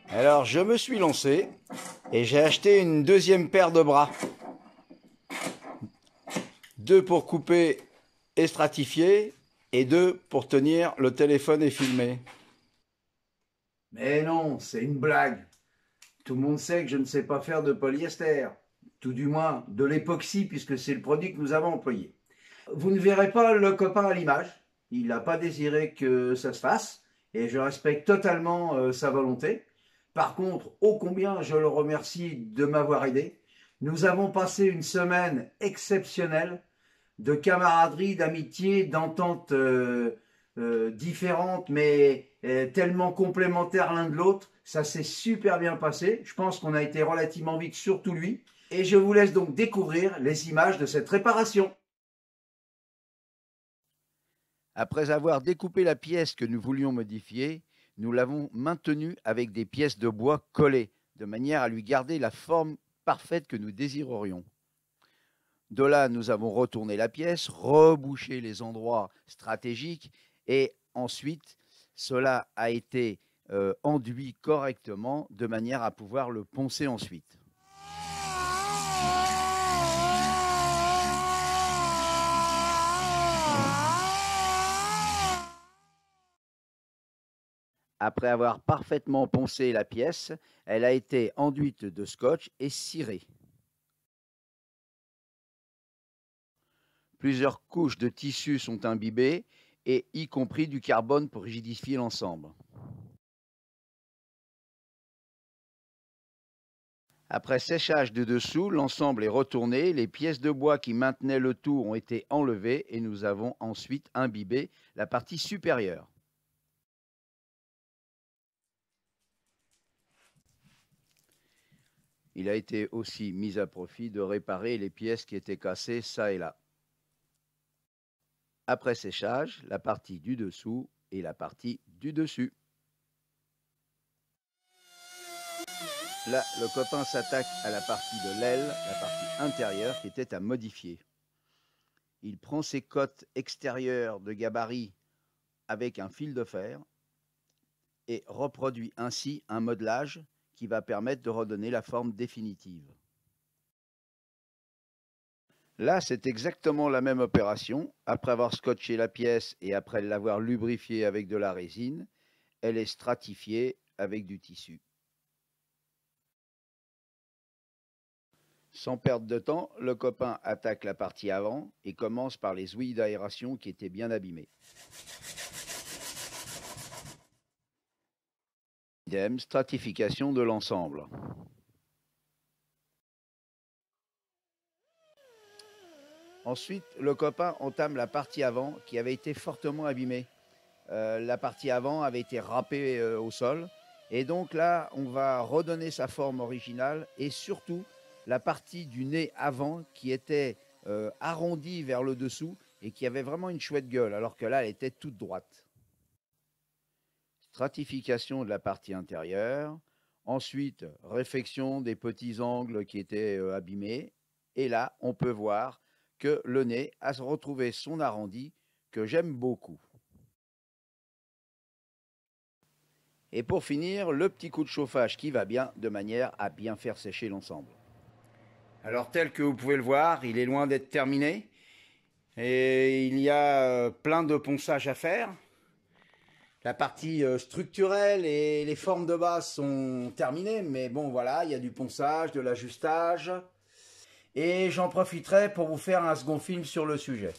Alors je me suis lancé et j'ai acheté une deuxième paire de bras. Deux pour couper et stratifier et deux pour tenir le téléphone et filmer. Mais non, c'est une blague. Tout le monde sait que je ne sais pas faire de polyester. Tout du moins de l'époxy puisque c'est le produit que nous avons employé. Vous ne verrez pas le copain à l'image. Il n'a pas désiré que ça se fasse et je respecte totalement sa volonté. Par contre, ô combien je le remercie de m'avoir aidé. Nous avons passé une semaine exceptionnelle de camaraderie, d'amitié, d'entente différentes mais tellement complémentaires l'un de l'autre. Ça s'est super bien passé. Je pense qu'on a été relativement vite, surtout lui. Et je vous laisse donc découvrir les images de cette réparation. Après avoir découpé la pièce que nous voulions modifier, nous l'avons maintenue avec des pièces de bois collées, de manière à lui garder la forme parfaite que nous désirerions. De là, nous avons retourné la pièce, rebouché les endroits stratégiques et ensuite, cela a été enduit correctement de manière à pouvoir le poncer ensuite. Après avoir parfaitement poncé la pièce, elle a été enduite de scotch et cirée. Plusieurs couches de tissu sont imbibées, et y compris du carbone pour rigidifier l'ensemble. Après séchage de dessous, l'ensemble est retourné, les pièces de bois qui maintenaient le tout ont été enlevées et nous avons ensuite imbibé la partie supérieure. Il a été aussi mis à profit de réparer les pièces qui étaient cassées ça et là. Après séchage, la partie du dessous et la partie du dessus. Là, le copain s'attaque à la partie de l'aile, la partie intérieure qui était à modifier. Il prend ses côtes extérieures de gabarit avec un fil de fer et reproduit ainsi un modelage qui va permettre de redonner la forme définitive. Là, c'est exactement la même opération. Après avoir scotché la pièce et après l'avoir lubrifiée avec de la résine, elle est stratifiée avec du tissu. Sans perdre de temps, le copain attaque la partie avant et commence par les ouïes d'aération qui étaient bien abîmées. Idem, stratification de l'ensemble. Ensuite, le copain entame la partie avant qui avait été fortement abîmée. La partie avant avait été râpée au sol. Et donc là, on va redonner sa forme originale et surtout la partie du nez avant qui était arrondie vers le dessous et qui avait vraiment une chouette gueule, alors que là, elle était toute droite. Stratification de la partie intérieure. Ensuite, réfection des petits angles qui étaient abîmés. Et là, on peut voir que le nez a retrouvé son arrondi que j'aime beaucoup. Et pour finir, le petit coup de chauffage qui va bien de manière à bien faire sécher l'ensemble. Alors tel que vous pouvez le voir, il est loin d'être terminé. Et il y a plein de ponçage à faire. La partie structurelle et les formes de base sont terminées, mais bon voilà, il y a du ponçage, de l'ajustage. Et j'en profiterai pour vous faire un second film sur le sujet.